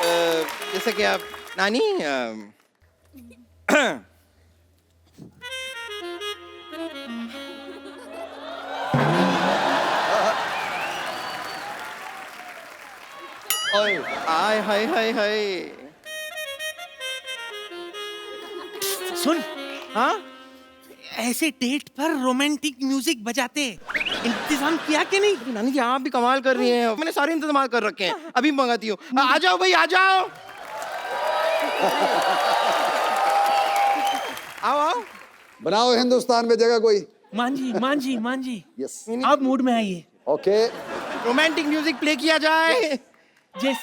जैसे कि आप नानी ओए, आय हाय हाय हाय। सुन, हाँ ऐसे डेट पर रोमांटिक म्यूजिक बजाते इंतजाम किया कि नहीं? नानी जी आप भी कमाल कर रही हैं। मैंने सारे इंतजाम कर रखे हैं, अभी मंगाती हूँ। आ जाओ भाई आ जाओ। आओ आओ। बनाओ हिंदुस्तान में जगह कोई। मान जी यस, आप मूड में आइए। ओके। रोमांटिक म्यूजिक प्ले किया जाए। यस।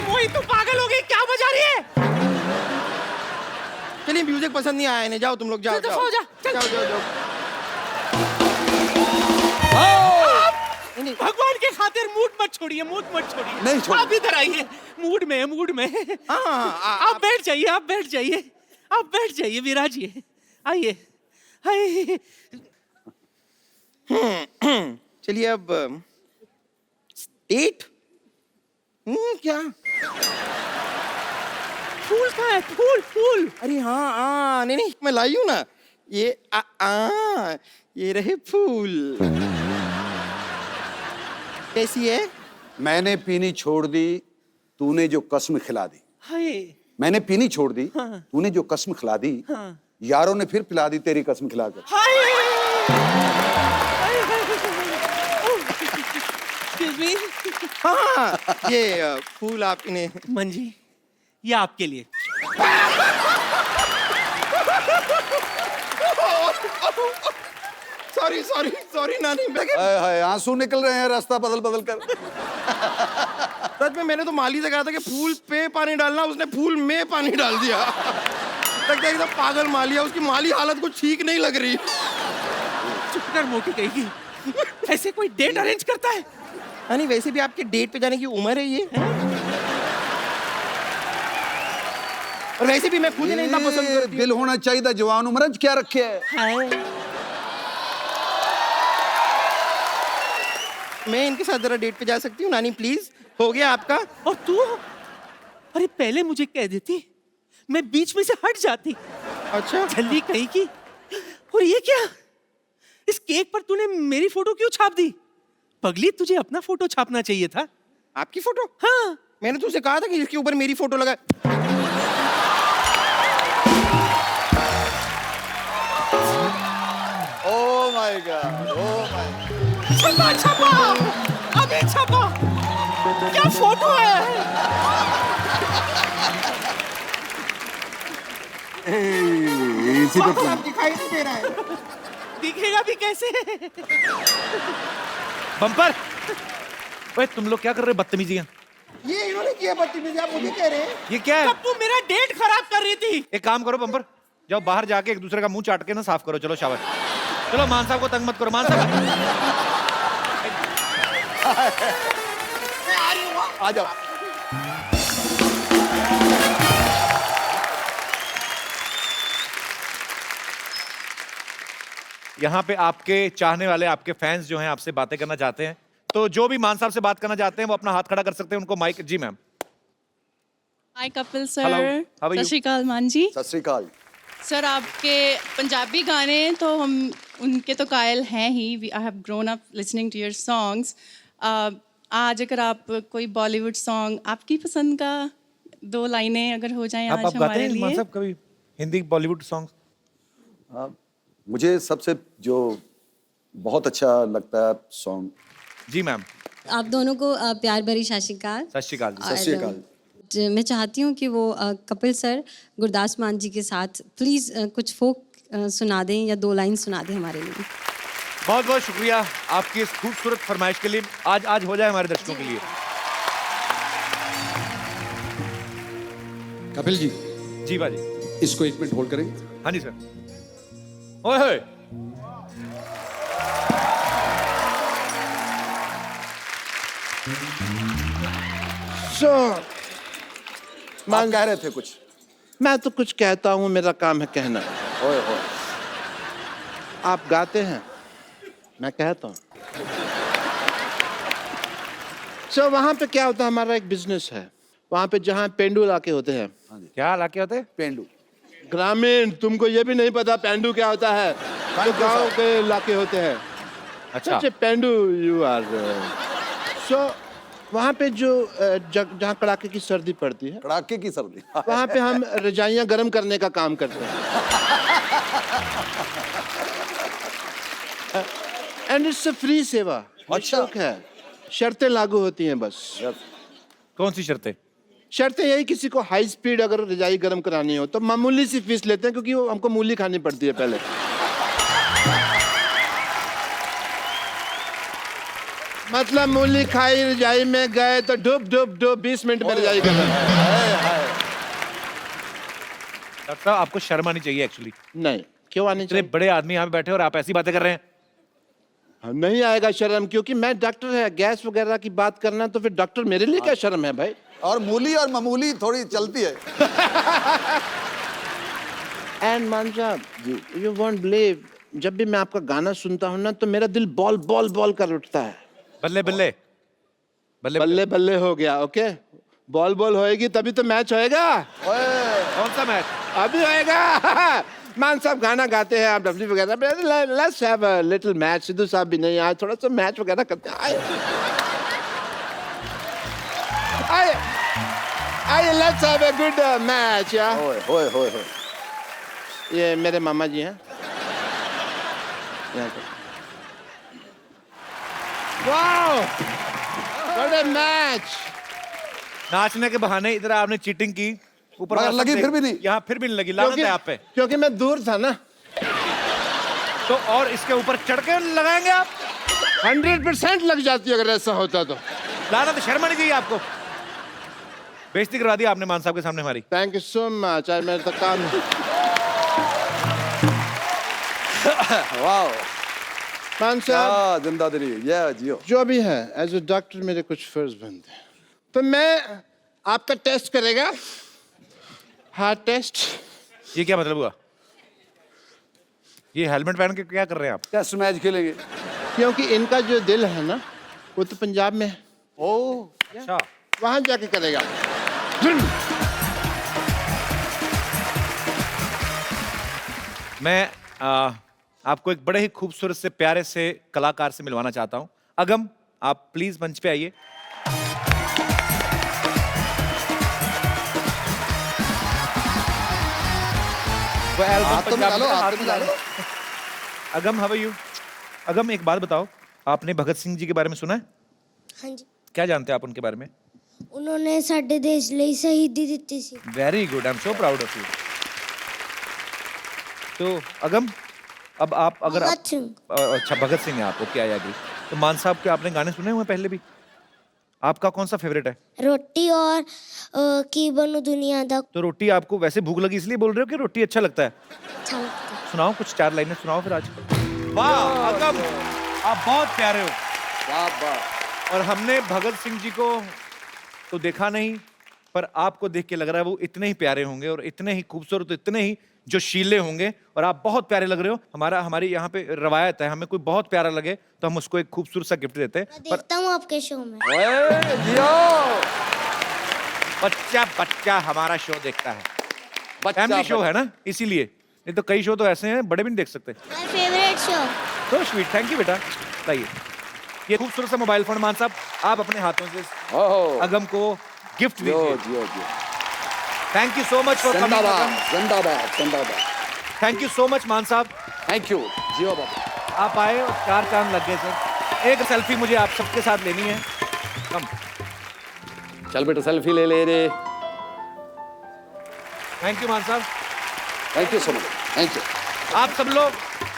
वही तो पागल हो गई, क्या बजा रही है? चलिए म्यूजिक पसंद नहीं आया इन्हें, जाओ तुम लोग जाओ चल, जाओ सो जा, चल। जाओ जाओ जाओ। नहीं, नहीं, भगवान के खातिर मूड मत छोड़िए, मूड मत छोड़िए। नहीं छोड़। आप इधर आइए, मूड में मूड में। आप बैठ जाइए, आप बैठ जाइए, आप बैठ जाइए, विराजिए। आइए आइए। चलिए अब डेट। क्या? फूल कहाँ है? फूल फूल। अरे हाँ हाँ, नहीं नहीं मैं लाई हूँ ना। ये ये रहे फूल। कैसी है? मैंने पीनी छोड़ दी, तूने जो कसम खिला दी। हाय। मैंने पीनी छोड़ दी, हाँ। तूने जो कसम खिला दी। हाँ। यारों ने फिर पिला दी तेरी कसम खिलाकर। हाय। Excuse me? हाँ ये फूल आप इन्हें। मंजी, ये आपके लिए। सॉरी सॉरी सॉरी नानी। मैं हाय हाय, आंसू निकल रहे हैं रास्ता बदल बदल कर। सच में मैंने तो माली से कहा था कि फूल पे पानी डालना, उसने फूल में पानी डाल दिया। लगता है एकदम पागल माली है, उसकी माली हालत कुछ ठीक नहीं लग रही। चुप कर मोटी कहेगी। ऐसे कोई डेट अरेंज करता है? नहीं वैसे भी आपके डेट पे जाने की उम्र है ये। और वैसे भी मैं खुद ही नहीं इतना पसंद ये करती दिल होना चाहिए था, जवान उम्र क्या रखे है। हाय। मैं इनके साथ जरा डेट पे जा सकती हूँ नानी प्लीज? हो गया आपका? और तू? अरे पहले मुझे कह देती, मैं बीच में से हट जाती। अच्छा जल्दी कहीं की। और ये क्या? इस केक पर तूने मेरी फोटो क्यों छाप दी? पगली, तुझे अपना फोटो छापना चाहिए था। आपकी फोटो? हाँ। मैंने तुझसे कहा था कि इसके ऊपर मेरी फोटो लगा। Oh my God, oh my God. छपा छपा, अबे छपा। क्या फोटो है? इसी पे आप दिखाई नहीं दे रहा है। दिखेगा भी कैसे? बम्पर। ओए तुम लोग क्या कर रहे हो? बदतमीजियां। ये इन्होंने किया बदतमीजी, आप मुझे कह रहे हैं? ये क्या है? तब तू मेरा डेट खराब कर रही थी। एक काम करो बम्पर, जाओ बाहर जाके एक दूसरे का मुंह चाट के ना साफ करो। चलो शाबाश। चलो मान साहब को तंग मत करो। मान साहब आ जाओ। यहाँ पे आपके चाहने वाले, आपके फैंस जो हैं आपसे बातें करना चाहते हैं, तो जो भी मान साहब से बात करना चाहते हैं वो अपना हाथ खड़ा कर सकते हैं। उनको माइक। जी ma'am. Hi Kapil Hello, sir. how are you? सत श्री अकाल मान जी। सत श्री अकाल। सर आपके पंजाबी गाने तो हम उनके तो कायल हैं ही। I have grown up listening to your songs. आज अगर आप कोई बॉलीवुड सॉन्ग आपकी पसंद का 2 लाइनें अगर हो जाएं आज आप गाते हमारे हैं मान लिए। साहब कभी हिंदी बॉलीवुड सॉन्ग? मुझे सबसे जो बहुत अच्छा लगता है सॉन्ग। जी मैम। आप दोनों को प्यार भरी सत श्री अकाल। सत श्री अकाल। सत श्री अकाल। मैं चाहती हूँ कि वो कपिल सर गुरदास मान जी के साथ प्लीज़ कुछ फोक सुना दें या 2 लाइन सुना दें हमारे लिए। बहुत बहुत शुक्रिया आपकी इस खूबसूरत फरमाइश के लिए। आज हो जाए हमारे दर्शकों के लिए। कपिल जी, जी बाजी। इसको 1 मिनट होल्ड करें। हाँ जी सर। ओए होए। आप कह रहे थे कुछ। मैं तो कुछ कहता हूँ, मेरा काम है कहना। ओए होए। आप गाते हैं, मैं कहता हूँ। सो वहाँ पे क्या होता है, हमारा एक बिजनेस है वहाँ पे जहाँ पेंडू इलाके होते हैं। क्या लाके होते हैं? पेंडू। ग्रामीण, तुमको ये भी नहीं पता पेंडू क्या होता है? तो गांव के इलाके होते हैं। अच्छा। पेंडू यू आर। सो वहाँ पे जो जहाँ कड़ाके की सर्दी पड़ती है, कड़ाके की सर्दी। वहाँ पे हम रजाइयाँ गर्म करने का काम करते हैं। एंड इट्स अ फ्री सेवा। अच्छा। निःशुल्क है, शर्तें लागू होती हैं बस। कौन सी शर्तें? शर्तें यही, किसी को हाई स्पीड अगर रजाई गर्म करानी हो तो मामूली सी फीस लेते हैं, क्योंकि वो हमको मूली खानी पड़ती है पहले। मतलब मूली खाई, रजाई में गए तो डुब डुब डुब 20 मिनट में रजाई गर्म। डॉक्टर साहब आपको शर्म आनी चाहिए एक्चुअली। नहीं, क्यों आनी इतने चाहिए? बड़े आदमी यहाँ पे बैठे और आप ऐसी बातें कर रहे हैं। नहीं आएगा शर्म, क्योंकि मैं डॉक्टर है। गैस वगैरह की बात करना तो फिर डॉक्टर मेरे लिए क्या शर्म है भाई। और मूली और मामूली थोड़ी चलती है। एंड मान साहब, यू वोंट बिलीव, जब भी मैं आपका गाना सुनता हूँ ना तो मेरा दिल बॉल बॉल बॉल कर उठता है। बल्ले बल्ले बल्ले बल्ले बल्ले हो गया। ओके, बॉल बॉल होएगी तभी तो मैच होएगा। कौन सा मैच? अभी होएगा। मान साहब गाना गाते हैं, आप डब्ल्यू वगैरह, let's have a little match. Sidhu साहब भी नहीं आए, थोड़ा सा मैच वगैरह करते हैं। आइए, let's have a good match. या होए होए होए होए। ये मेरे मामा जी हैं। Wow, what a match. नाचने के बहाने इधर आपने चीटिंग की, ऊपर मगर वाला लगी सब फिर भी नहीं। यहाँ फिर भी नहीं लगी। लानत है आप पे। क्योंकि मैं दूर था ना। तो और इसके ऊपर चढ़ के लगाएंगे आप? 100% लग जाती अगर ऐसा होता तो। लानत, शर्म आनी चाहिए आपको। बेइज्जती करवा दी आपने मान साहब के सामने हमारी। Thank you so much. आज मेरे तक काम वाह। मान साहब, जिंदा दिली, ये जियो। जो भी है, एज ए डॉक्टर मेरे कुछ फर्ज बनते हैं। तो मैं आपका टेस्ट करेगा, हार्ट टेस्ट। ये क्या मतलब हुआ? ये हेलमेट पहन के क्या कर रहे हैं आप? टेस्ट मैच खेलेंगे। क्योंकि इनका जो दिल है ना, वो तो पंजाब में है। ओ, अच्छा। वहां जाके करेगा। मैं आपको एक बड़े ही खूबसूरत से प्यारे से कलाकार से मिलवाना चाहता हूं। अगम, आप प्लीज मंच पे आइए। वो एल्बम हाथ तो पंजाब मिला लो, में, हाथ हाथ तो मिला मिला लो। लो। अगम, हाउ आर यू? अगम, एक बात बताओ, आपने भगत सिंह जी के बारे में सुना है? हाँ जी, क्या जानते हैं आप उनके बारे में? उन्होंने ਸਾਡੇ ਦੇਸ਼ ਲਈ ਸ਼ਹੀਦੀ ਦਿੱਤੀ ਸੀ। Very good, I am so proud of you. तो अगम, अब आप अगर भगत सिंह। अच्छा, भगत सिंह है आप, ओके, आई एग्री। तो मान साहब के आपने गाने सुने हुए हैं पहले भी? आपका कौन सा फेवरेट है? रोटी और की बनू दुनिया दा तो रोटी आपको वैसे भूख लगी इसलिए बोल रहे हो कि रोटी अच्छा लगता है? अच्छा लगता है। सुनाओ, कुछ 4 लाइनें सुनाओ फिर आज। वाह अगम, आप बहुत प्यारे हो। वाह वाह। और हमने भगत सिंह जी को तो देखा नहीं, पर आपको देख के लग रहा है वो इतने ही प्यारे होंगे और इतने ही खूबसूरत, इतने ही जोशीले होंगे। और आप बहुत प्यारे लग रहे हो। हमारी यहाँ पे रवायत है, हमें कोई बहुत प्यारा लगे तो हम उसको एक खूबसूरत सा गिफ्ट देते हैं। मैं पर देखता हूँ आपके शो में। ओए जियो। बच्चा बच्चा हमारा शो देखता है, बच्चा फैमिली शो है ना, इसीलिए। नहीं तो कई शो तो ऐसे हैं बड़े भी नहीं देख सकते। My favourite show. तो स्वीट, थैंक यू बेटा। लाइए ये खूबसूरत सा मोबाइल फोन मान साहब आप अपने हाथों से ओहो। अगम को गिफ्ट जियो दीजिए। जियो जियो। Thank you so much for coming जिंदाबाद अगम। जिंदाबाद जिंदाबाद। थैंक यू सो मच मान साहब, थैंक यू जियो बाबा। आप आए और 4 चांद लग गए सर। एक सेल्फी मुझे आप सबके साथ लेनी है। कम, चल बेटा सेल्फी ले ले रे। थैंक यू मान साहब। Thank you so much. Thank you. आप सब लोग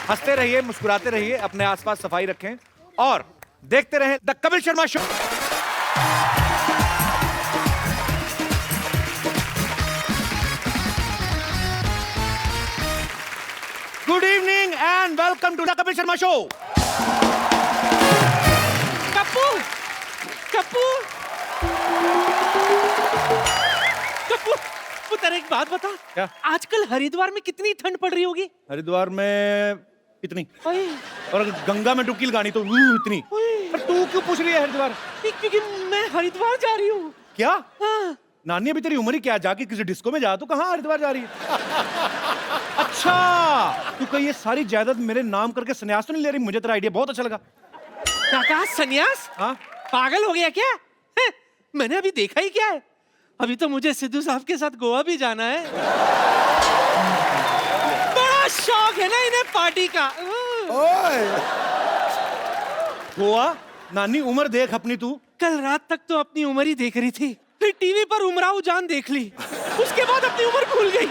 हंसते रहिए, मुस्कुराते रहिए, अपने आसपास सफाई रखें और देखते रहें the Kapil Sharma show. Good evening and welcome to the Kapil Sharma show. Kappu Kappu Kappu, पुत्र एक बात बता। क्या? आजकल हरिद्वार में कितनी ठंड पड़ रही होगी? हरिद्वार में इतनी। और अगर गंगा में डुबकी लगानी तो इतनी। पर तू क्यों पूछ रही है हरिद्वार? क्योंकि मैं हरिद्वार जा रही हूँ। क्या? हाँ। नानी अभी तेरी उम्र ही क्या, जाके किसी डिस्को में जा, तू कहाँ हरिद्वार जा रही है? अच्छा, तू कहीं ये सारी जायदाद मेरे नाम करके संन्यास तो नहीं ले रही? मुझे तेरा आइडिया बहुत अच्छा लगा। काका सन्यास? हाँ? पागल हो गया क्या? हैं? मैंने अभी देखा ही क्या है? अभी तो मुझे सिद्धू साहब के साथ गोवा भी जाना है। बड़ा शौक है ना इन्हें पार्टी का। गोवा? नानी उम्र देख अपनी तू। कल रात तक तो अपनी उम्र ही देख रही थी, फिर टीवी पर उमराव जान देख ली, उसके बाद अपनी उम्र भूल गई।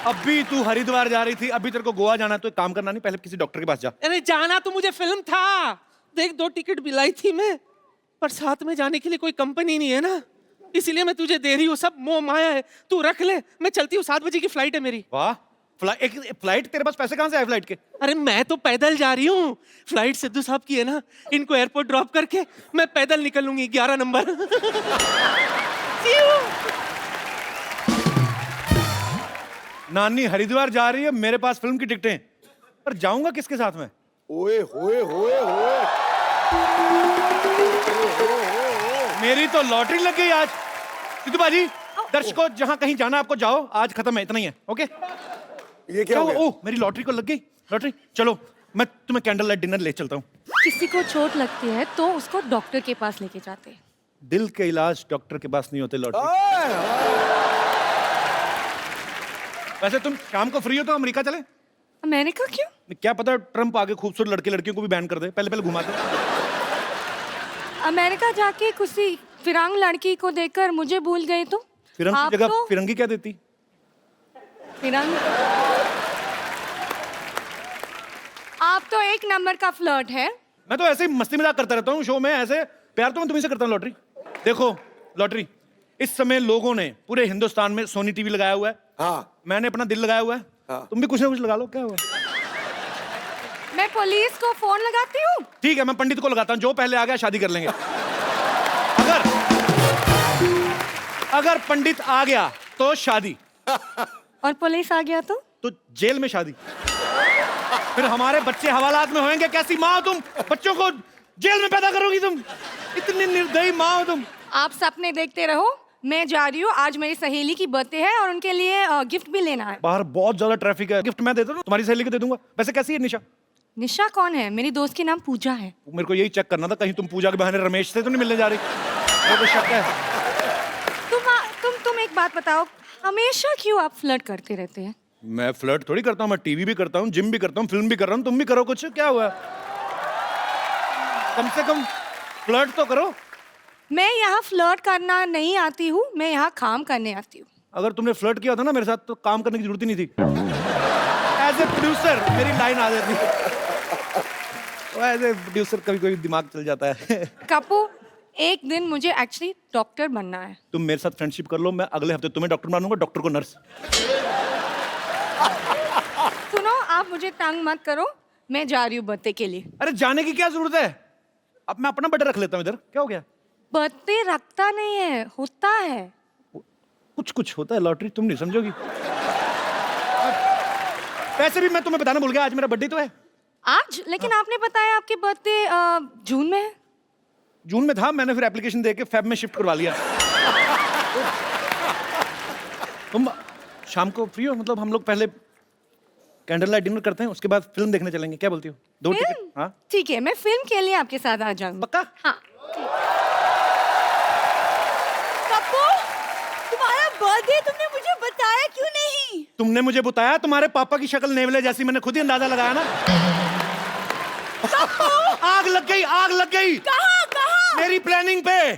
अभी तू हरिद्वार जा रही थी, अभी तेरे को गोवा जाना है, तो एक काम करना, नहीं पहले किसी डॉक्टर के पास जा। अरे जाना तो मुझे फिल्म था, देख 2 टिकट दिलाई थी मैं, पर साथ में जाने के लिए कोई कंपनी नहीं है ना, इसीलिए मैं तुझे दे रही हूँ। सब मोह माया है, तू रख ले, मैं चलती हूँ, 7 बजे की फ्लाइट है मेरी। वाह, एक फ्लाइट? तेरे पास पैसे कहाँ से आए फ्लाइट के? अरे मैं तो पैदल जा रही हूँ, फ्लाइट सिद्धू साहब की है ना, इनको एयरपोर्ट ड्रॉप करके मैं पैदल निकल लूंगी 11 नंबर। See you। नानी हरिद्वार जा रही है, मेरे पास फिल्म की टिकटें, पर जाऊंगा किसके साथ में? ओए होए होए होए। मेरी तो लॉटरी लग गई आज। सिद्धू बाजी, दर्शकों जहां कहीं जाना आपको जाओ, आज खत्म है, इतना ही है। ओके? ये क्या हो गया? ओह, मेरी लॉटरी को लग गई लॉटरी। चलो मैं तुम्हें कैंडल लाइट डिनर ले चलता हूँ। किसी को चोट लगती है तो उसको डॉक्टर के पास लेके जाते हैं। दिल के इलाज डॉक्टर के पास नहीं होते लॉटरी। वैसे तुम शाम को फ्री हो तो अमेरिका चले? अमेरिका क्यों? क्या पता ट्रम्प आगे खूबसूरत लड़के लड़कियों को भी बैन कर दे, पहले पहले घुमा दे। अमेरिका जाके किसी फिरंग लड़की को देखकर मुझे भूल गए तो? फिरंग आप की जगह तो फिरंगी क्या देती? फिरंग। आप तो 1 नंबर का फ्लर्ट है। मैं तो ऐसे ही मस्ती मजाक करता रहता हूँ शो में, ऐसे प्यार तो मैं तुम्हीं से करता हूँ। लॉटरी देखो, लॉटरी इस समय लोगों ने पूरे हिंदुस्तान में सोनी टीवी लगाया हुआ है। हाँ। मैंने अपना दिल लगाया हुआ है। हाँ। तुम भी कुछ ना कुछ लगा लो, क्या हुआ? मैं पुलिस को फोन लगाती हूँ। ठीक है, मैं पंडित को लगाता हूँ, जो पहले आ गया शादी कर लेंगे। अगर पंडित आ गया तो शादी, और पुलिस आ गया तो जेल में शादी। फिर हमारे बच्चे हवालात में होंगे। कैसी माँ हो तुम, बच्चों को जेल में पैदा करोगी तुम? इतनी निर्दयी माँ हो तुम। आप सपने देखते रहो, मैं जा रही हूँ। आज मेरी सहेली की बर्थडे है और उनके लिए गिफ्ट भी लेना है। बाहर बहुत ज्यादा ट्रैफिक है, गिफ्ट मैं देता हूँ, तुम्हारी सहेली को दे दूंगा। वैसे कैसी है निशा? निशा कौन है? मेरी दोस्त की नाम पूजा है। मेरे को यही चेक करना था, कहीं तुम पूजा के बहाने रमेश से तो नहीं मिलने जा रही? मेरे को शक है। तुम एक बात बताओ, हमेशा क्यों आप फ्लर्ट करते रहते हैं? मैं फ्लर्ट थोड़ी करता हूँ, मैं टीवी भी करता हूँ, जिम भी करता हूँ, फिल्म भी कर रहा हूँ। तुम भी करो कुछ, क्या हुआ? कम से कम फ्लर्ट तो करो। मैं यहाँ फ्लर्ट करना नहीं आती हूँ, मैं यहाँ काम करने आती हूँ। अगर तुमने फ्लर्ट किया था ना मेरे साथ, तो काम करने की जरूरत ही नहीं थी। एज ए प्रोड्यूसर मेरी लाइन आ जाती। एज ए प्रोड्यूसर कभी कभी दिमाग चल जाता है। कपूर, एक दिन मुझे एक्चुअली डॉक्टर बनना है। तुम मेरे साथ फ्रेंडशिप कर लो, मैं अगले हफ्ते तुम्हें डॉक्टर मानूंगा, डॉक्टर को नर्स। सुनो, आप मुझे तंग मत करो, मैं जा रही हूँ बर्थडे के लिए। अरे जाने की क्या जरूरत है? अब मैं अपना बर्थडे रख लेता हूँ इधर, क्या हो गया? बर्थडे रखता नहीं है, होता है। कुछ कुछ होता है लॉटरी, तुम नहीं समझोगी। वैसे भी मैं तुम्हें बताना भूल गया, आज मेरा बर्थडे तो है। आज? लेकिन आपने बताया आपके बर्थडे जून में है। जून में था, मैंने फिर एप्लीकेशन देके फेब में शिफ्ट करवा लिया। तुम शाम को फ्री हो? मतलब हम लोग पहले कैंडल लाइट डिनर करते हैं, उसके बाद फिल्म देखने चलेंगे, क्या बोलती हो? 2 टिकट? हाँ ठीक है, मैं फिल्म के लिए आपके साथ आ जाऊंगी। पक्का? हाँ। कपूर, तुम्हारा बर्थडे तुमने मुझे बताया क्यों नहीं? तुमने मुझे बताया, तुम्हारे पापा की शक्ल नेवले जैसी, मैंने खुद ही अंदाजा लगाया ना। आग लग गई, आग लग गई। कहाँ कहाँ? मेरी प्लानिंग पे।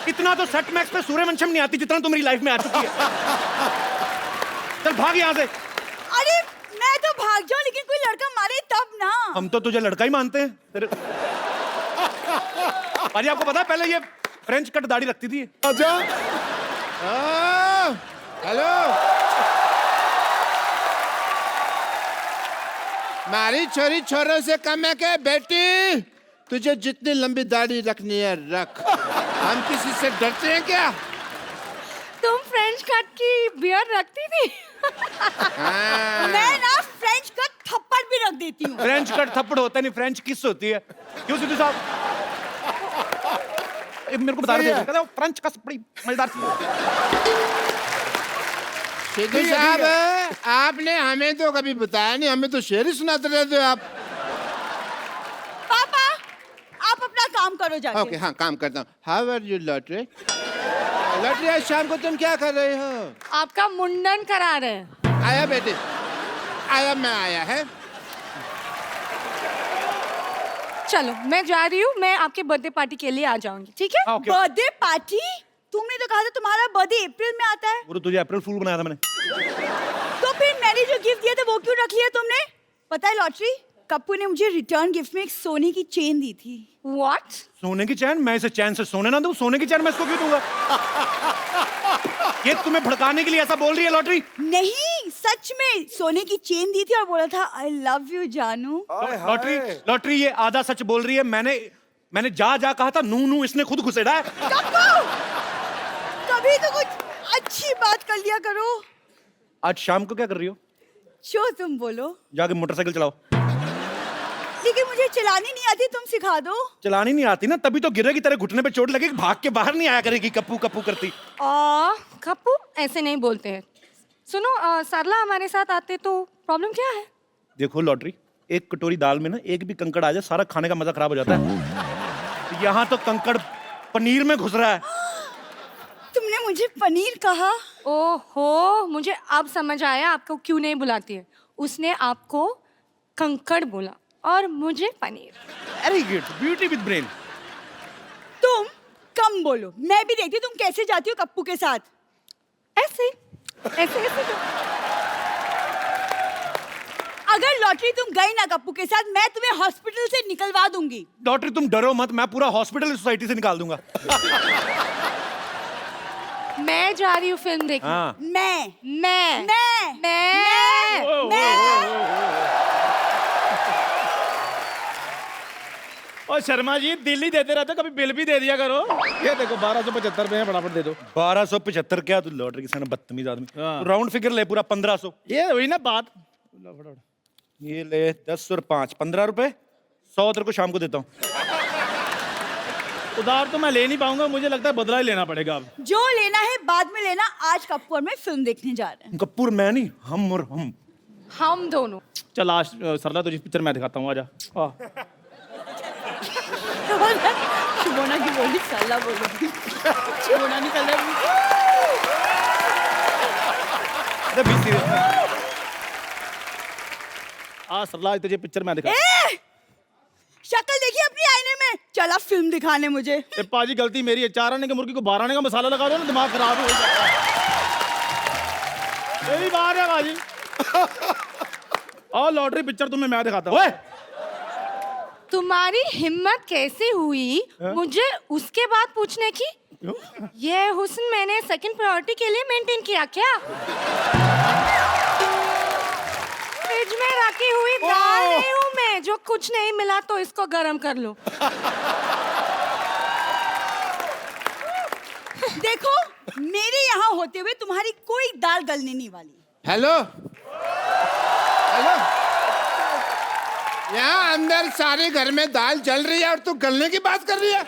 इतना तो सेट मैक्स पे सूर्यवंशम नहीं आती जितना तुम्हारी लाइफ में आ चुकी है। चल भाग यहाँ से। अरे मैं तो भाग जाऊं, लेकिन कोई लड़का मारे तब ना। हम तो तुझे लड़का ही मानते हैं तेरे। अरे आपको पता है पहले ये फ्रेंच कट दाढ़ी रखती थी। आजा। हेलो, मारी छोरी छोरों से कम है क्या बेटी? तुझे जितनी लंबी दाढ़ी रखनी है रख, हम किसी से डरते हैं क्या? तुम फ्रेंच कट की बियर रखती थी? मैं ना हूँ। फ्रेंच कट थप्पड़ होता नहीं, फ्रेंच किस होती है। क्यों सिद्धू साहब? मेरे को बता रहे थे, कहते फ्रेंच कस बड़ी मजेदार चीज है। सिद्धू साहब, आपने हमें तो कभी बताया नहीं, हमें तो शेर ही सुनाते रहते हो आप। पापा आप अपना काम करो जाके। ओके, हाँ काम करता हूँ। How are you lottery? Lottery, आज शाम को तुम क्या कर रहे हो? आपका मुंडन करा रहे हैं। आया बेटे, आया, मैं आया है। चलो मैं जा रही हूँ, मैं आपके बर्थडे पार्टी के लिए आ जाऊंगी, ठीक है? ओके। Birthday party? तुमने तो कहा था तुम्हारा बर्थडे अप्रैल में आता है। वो तो तुझे अप्रैल फूल बनाया था मैंने। तो फिर मैंने जो गिफ्ट दिया था वो क्यों रख लिया तुमने? पता है लॉटरी, कप्पू ने मुझे रिटर्न गिफ्ट में एक सोने की चेन दी थी। What? सोने की चैन? मैं इसे चैन से सोने ना दूं? सोने की चैन मैं इसको क्यों दूंगा? ये तुम्हें भड़काने के लिए ऐसा बोल रही है लॉटरी? नहीं, सच में सोने की चेन दी थी और बोला था आई लव यू जानू। लॉटरी, लॉटरी ये आधा सच बोल रही है। मैंने जा कहा था, नू नू इसने खुद घुसेड़ा है। कप्पू, कभी तो कुछ अच्छी बात कर लिया करो। आज शाम को क्या कर रही हो? जो तुम बोलो। जाके मोटरसाइकिल चलाओ। लेकिन मुझे चलानी नहीं आती, तुम सिखा दो। चलानी नहीं आती ना, तभी तो गिरेगी, तेरे घुटने पे चोट लगेगी, भाग के बाहर नहीं आया करेगी कप्पू कप्पू करती। कप्पू ऐसे नहीं बोलते हैं। सुनो, सरला हमारे साथ आते तो प्रॉब्लम क्या है? देखो लॉटरी, एक कटोरी दाल में ना एक भी कंकड़ आ जाए, सारा खाने का मजा खराब हो जाता है। यहाँ तो कंकड़ पनीर में घुस रहा है। तुमने मुझे पनीर कहा? ओहो, मुझे अब समझ आया आपको क्यों नहीं बुलाती है। उसने आपको कंकड़ बोला और मुझे paneer. Very good, beauty with brain. तुम कम बोलो, मैं भी देखती तुम कैसे जाती हो कप्पू के साथ। ऐसे ऐसे ऐसे तो। अगर लॉटरी तुम गई ना कप्पू के साथ, मैं तुम्हें हॉस्पिटल से निकलवा दूंगी। लॉटरी तुम डरो मत, मैं पूरा हॉस्पिटल सोसाइटी से निकाल दूंगा। मैं जा रही हूँ फिल्म देखने। हाँ। मैं और शर्मा जी दिल ही देते रहते, कभी बिल भी दे दिया करो। ये देखो 1275 रुपए फटाफट दे दो। 1275 क्या? तू लॉटरी के सामने बदतमीज आदमी। राउंड फिगर ले पूरा 1500। ये हुई ना बात। ये ले 10 और 5 15 रुपए। 100 तेरे को शाम को देता हूँ। उधार तो मैं ले नहीं पाऊंगा, मुझे लगता है बदला ही लेना पड़ेगा अब। जो लेना है बाद में लेना। आज कप्पू और मैं फिल्म देखने जा रहे हैं। कपूर मैं नहीं, हम और हम दोनों। चल आज सरला तुझे पिक्चर मैं दिखाता हूँ, आजा। शुभोना की बोली सरला बोलो। शुभोना निकल रहा है। सरला आज तुझे पिक्चर मैं दिखा। शक्ल देखी अपनी आईने में। चला फिल्म दिखाने मुझे। पाजी गलती मेरी है, 4 आने की मुर्गी को 12 आने का मसाला लगा दो ना, दिमाग खराब हो जाता है। मेरी बात है बाजी। और लॉटरी पिक्चर तुम्हें मैं दिखाता हूँ। तुम्हारी हिम्मत कैसे हुई मुझे उसके बाद पूछने की? ये हुस्न मैंने सेकंड प्रायोरिटी के लिए मेंटेन किया क्या? फ्रिज में रखी हुई दाल नहीं हूँ मैं, जो कुछ नहीं मिला तो इसको गरम कर लो। देखो, मेरे यहाँ होते हुए तुम्हारी कोई दाल गलने नहीं वाली। हेलो हेलो, यहाँ अंदर सारे घर में दाल जल रही है और तू गलने की बात कर रही है?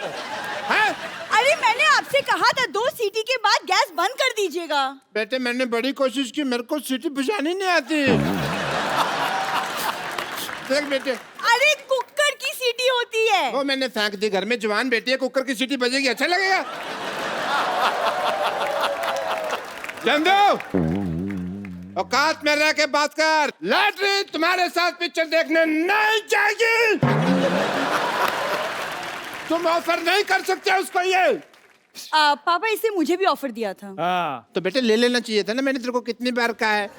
हैं? अरे मैंने आपसे कहा था 2 सीटी के बाद गैस बंद कर दीजिएगा। बेटे मैंने बड़ी कोशिश की, मेरे को सीटी बजानी नहीं आती। देख बेटे, अरे कुकर की सीटी होती है। वो मैंने फेंक दी, घर में जवान बेटी है, कुकर की सीटी बजेगी अच्छा लगेगा? चंदू, औकात में रह के बात कर। लॉटरी तुम्हारे साथ पिक्चर देखने नहीं जाएगी। तुम ऑफर नहीं कर सकते उसको ये। पापा इसे मुझे भी ऑफर दिया था। तो बेटे ले लेना चाहिए था ना, मैंने तेरे को कितनी बार कहा है,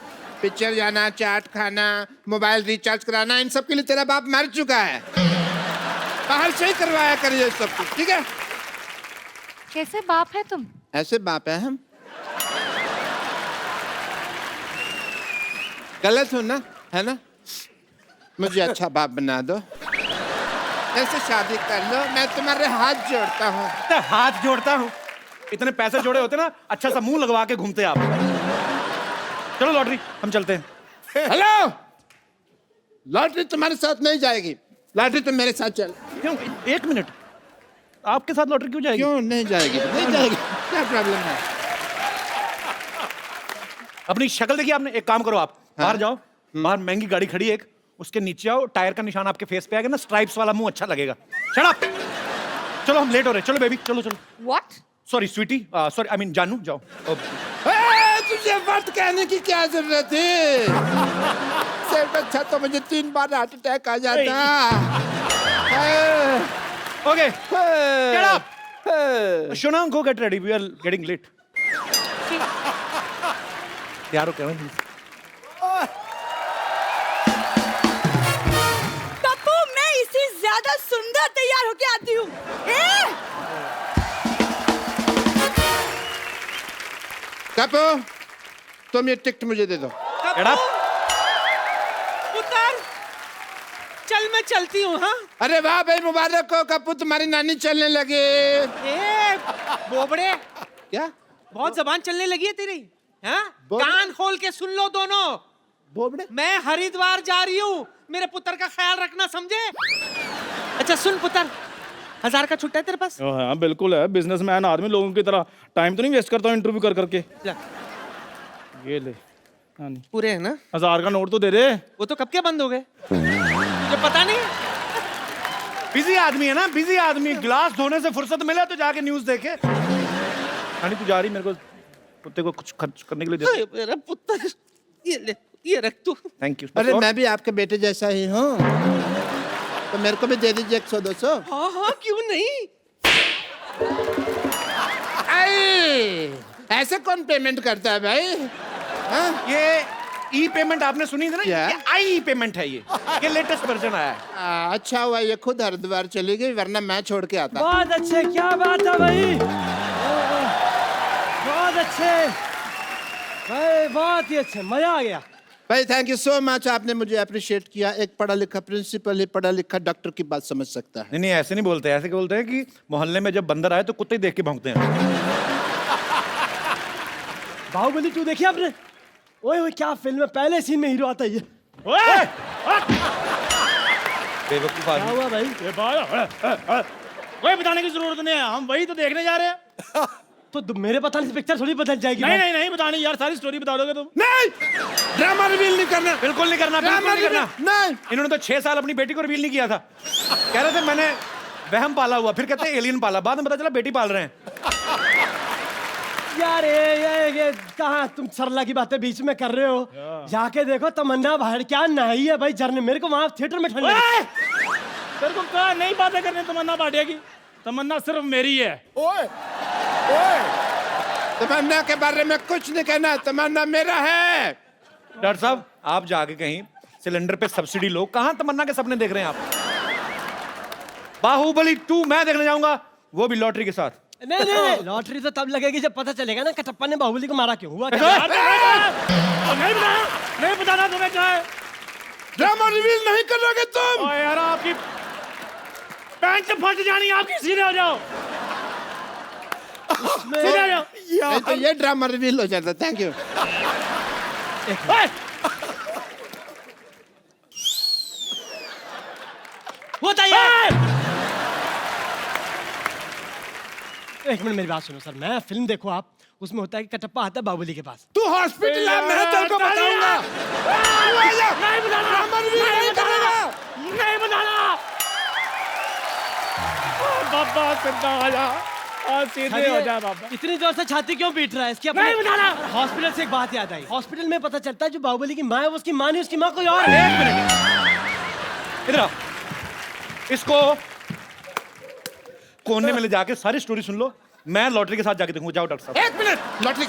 पिक्चर जाना, चाट खाना, मोबाइल रिचार्ज कराना, इन सब के लिए तेरा बाप मर चुका है। बाहर से ही करवाया करिए सब कुछ, ठीक है? कैसे बाप है तुम? ऐसे बाप है हम। गलत हो ना, है ना? मुझे अच्छा बाप बना दो, ऐसे शादी कर लो, मैं तुम्हारे हाथ जोड़ता हूँ। हाथ जोड़ता हूँ? इतने पैसे जोड़े होते ना, अच्छा सा मुंह लगवा के घूमते आप। चलो लॉटरी, हम चलते हैं। हेलो, लॉटरी तुम्हारे साथ नहीं जाएगी, लॉटरी तुम मेरे साथ चल। क्यों? एक मिनट, आपके साथ लॉटरी क्यों जाएगी? क्यों नहीं जाएगी? नहीं जाएगी, क्या प्रॉब्लम है? अपनी शक्ल देखिए आपने। एक काम करो, आप बाहर जाओ, बाहर महंगी गाड़ी खड़ी है एक, उसके नीचे आओ, टायर का निशान आपके फेस पे आएगा ना, स्ट्राइप्स वाला मुंह अच्छा लगेगा। Shut up! चलो हम लेट हो रहे हैं, चलो बेबी, चलो चलो। What? Sorry sweetie, sorry I mean जानू, जाओ। तुझे वक्त कहने की क्या जरूरत है? सिर्फ अच्छा तो मुझे 3 बार हार्ट अटैक आ जाता। Okay, get up. शोना, go get ready, we are getting late. यार हो क्या? पप्पू, मैं इससे ज्यादा सुंदर तैयार होके आती हूँ। कपू, तुम ये टिकट मुझे दे दो। Get up. उतर, चल मैं चलती हूँ। हाँ अरे वाह भाई, मुबारक हो कपू, तुम्हारी नानी चलने लगे। ए बोबड़े, क्या? बहुत जबान चलने लगी है तेरी। हाँ, बोबड़े? कान खोल के सुन लो दोनों। बोबड़े? मैं हरिद्वार जा रही हूँ, मेरे पुत्र का ख्याल रखना, समझे? अच्छा सुन पुत्र, 1000 का छुट्टा है तेरे पास? हाँ बिल्कुल है, बिजनेसमैन आदमी, लोगों की तरह टाइम तो नहीं वेस्ट करता हूँ इंटरव्यू कर करके। जा, ये ले। हाँ नहीं, पूरे है ना? 1000 का नोट तो दे दे। वो तो कब के बंद हो गए, मुझे पता नहीं। बिजी आदमी है ना, बिजी आदमी। गिलास धोने से फुर्सत मिला तो जाके न्यूज देखे। रानी तू जा रही, मेरे को कुत्ते को कुछ खर्च करने के लिए दे। मेरा पुत्र, ये ले, ये रख तू। Thank you. अरे मैं भी आपके बेटे जैसा ही हूँ, तो मेरे को भी दे दीजिए 100-200। हाँ हाँ, क्यों नहीं। ऐसे कौन पेमेंट करता है भाई? हाँ? ये ई पेमेंट आपने सुनी थी ना? क्या? ये आई पेमेंट है, ये लेटेस्ट वर्जन आया है। अच्छा हुआ ये खुद हरिद्वार चली गई, वरना मैं छोड़ के आता। बहुत अच्छे, क्या बात है भाई, बहुत अच्छे भाई, बहुत ही अच्छे, मजा आ गया भाई। थैंक यू सो मच, आपने मुझे अप्रिशिएट किया। एक पढ़ा लिखा प्रिंसिपल ही पढ़ा लिखा डॉक्टर की बात समझ सकता है। नहीं नहीं, ऐसे नहीं बोलते, ऐसे बोलते हैं कि मोहल्ले में जब बंदर आए तो कुत्ते ही देख के भौंकते हैं। बाहुबली 2 देखी आपने? ओए ओए, क्या फिल्म है, पहले सीन में हीरो आता है ये। बेवकूफ क्या आदमी। हुआ भाई? कोई बताने की जरूरत नहीं है, हम वही तो देखने जा रहे हैं। तो मेरे बताने से पिक्चर थोड़ी बदल जाएगी। नहीं नहीं नहीं बतानी यार, सारी स्टोरी बता दोगे तुम। नहीं, ड्रामा रिवील नहीं करना। बिल्कुल नहीं करना, बिल्कुल नहीं करना। नहीं, इन्होंने तो 6 साल अपनी बेटी को रिवील नहीं किया था। कह रहे थे मैंने वहम पाला हुआ, फिर कहते हैं एलियन पाला, बाद में पता चला बेटी पाल रहे हैं। यार ये कहाँ तुम सरला की बातें बीच में कर रहे हो? जाके देखो, तमन्ना बाहर क्या नहाई है भाई झरने, मेरे को वहां थिएटर में ठंड लगी। तेरे को कहा नहीं बातें करने तमन्ना भाटिया की, तमन्ना सिर्फ मेरी है। ओए ओए, तमन्ना के बारे में कुछ नहीं कहना, तमन्ना मेरा है। डॉक्टर साहब, आप जाके कहीं सिलेंडर पे सब्सिडी लो। कहाँ तमन्ना के सपने देख रहे हैं आप? बाहुबली 2 मैं देखने जाऊंगा, वो भी लॉटरी के साथ। नहीं नहीं नहीं, लॉटरी तो तब लगेगी जब पता चलेगा ना कटप्पा ने बाहुबली को मारा क्यों। हुआ क्या? नहीं बताना, नहीं बताना तुम्हें क्या है। ड्रामा रिवील नहीं करोगे तुम? ओ यार, आपकी पैंट फट जानी, आपकी सीधे हो जाओ, सीधे हो जाओ। नहीं तो ये ड्रामा रिवील हो जाता। Thank you. होता है। एक मिनट मेरी बात सुनो सर, मैं फिल्म देखो आप, उसमें होता है कि कटप्पा आता है बाहुबली के पास। तू हॉस्पिटल है, मैं तेरे को बताऊंगा। नहीं बताना, ड्रामा रिवील नहीं करेगा। नहीं बताना। बाबा सीधा हो जा, और सीधे हो जा बाबा। इतनी जोर से छाती क्यों पीट रहा है इसकी? नहीं बताना। हॉस्पिटल से एक बात याद आई, हॉस्पिटल में पता चलता है जो बाहुबली की माँ है वो उसकी माँ नहीं, उसकी माँ कोई और है। एक मिनट, इधर आओ। इसको कोने में ले जाके सारी स्टोरी सुन लो, मैं लॉटरी के साथ जाके देखूंगा। जाओ डॉक्टर साहब। एक मिनट, लॉटरी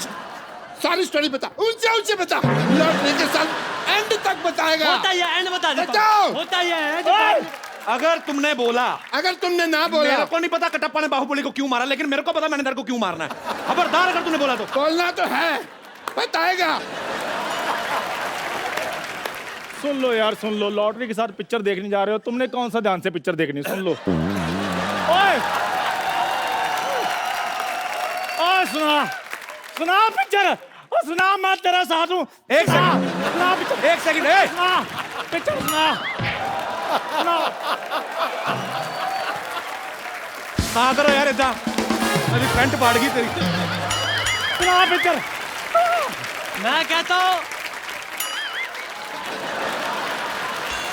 सारी स्टोरी बता, ऊंचे बता। लॉटरी के साथ एंड तक बताएगा। होता है एंड बता देता बताओ। हूं। होता है अगर तुमने बोला, अगर तुमने ना बोला, मेरे को नहीं पता कटप्पा ने बाहुबली को क्यों मारा, लेकिन मेरे को पता मैंने तेरे को क्यों मारना है। खबरदार अगर तूने बोला तो। बोलना तो है, बताएगा। सुन लो यार, सुन लो, लॉटरी के साथ पिक्चर देखने जा रहे हो, तुमने कौन सा ध्यान से पिक्चर देखनी, सुन लो। ओए सुना सुना पिक्चर, सुना, मैं तेरा साथ हूँ। एक सेकंड, सुना पिक्चर, एक सेकंड, ए! सुना पिक्चर, सुना सुना। कहाँ करो यार इतना, अभी पैंट फाड़ गई तेरी। सुना पिक्चर। मैं कहता हूँ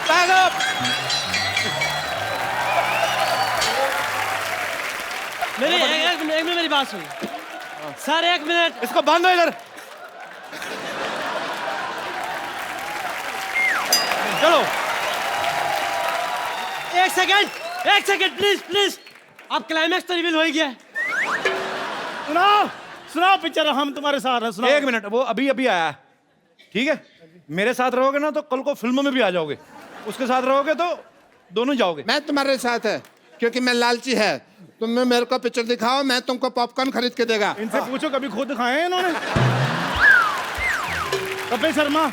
Back up! एक मिनट मेरी बात सुन सर, 1 मिनट। इसको बांधो इधर। चलो 1 सेकंड प्लीज प्लीज। अब क्लाइमैक्स तो रिवील हो ही गया है। सुनाओ सुनाओ पिक्चर, हम तुम्हारे साथ हैं। सुनाओ। 1 मिनट, वो अभी अभी आया है, ठीक है? मेरे साथ रहोगे ना तो कल को फिल्मों में भी आ जाओगे, उसके साथ रहोगे तो दोनों जाओगे। मैं तुम्हारे साथ है क्योंकि मैं लालची है। तुम मेरे को पिक्चर दिखाओ, मैं तुमको पॉपकॉर्न खरीद के देगा। इनसे पूछो कभी खुद खाए हैं इन्होंने? कपिल शर्मा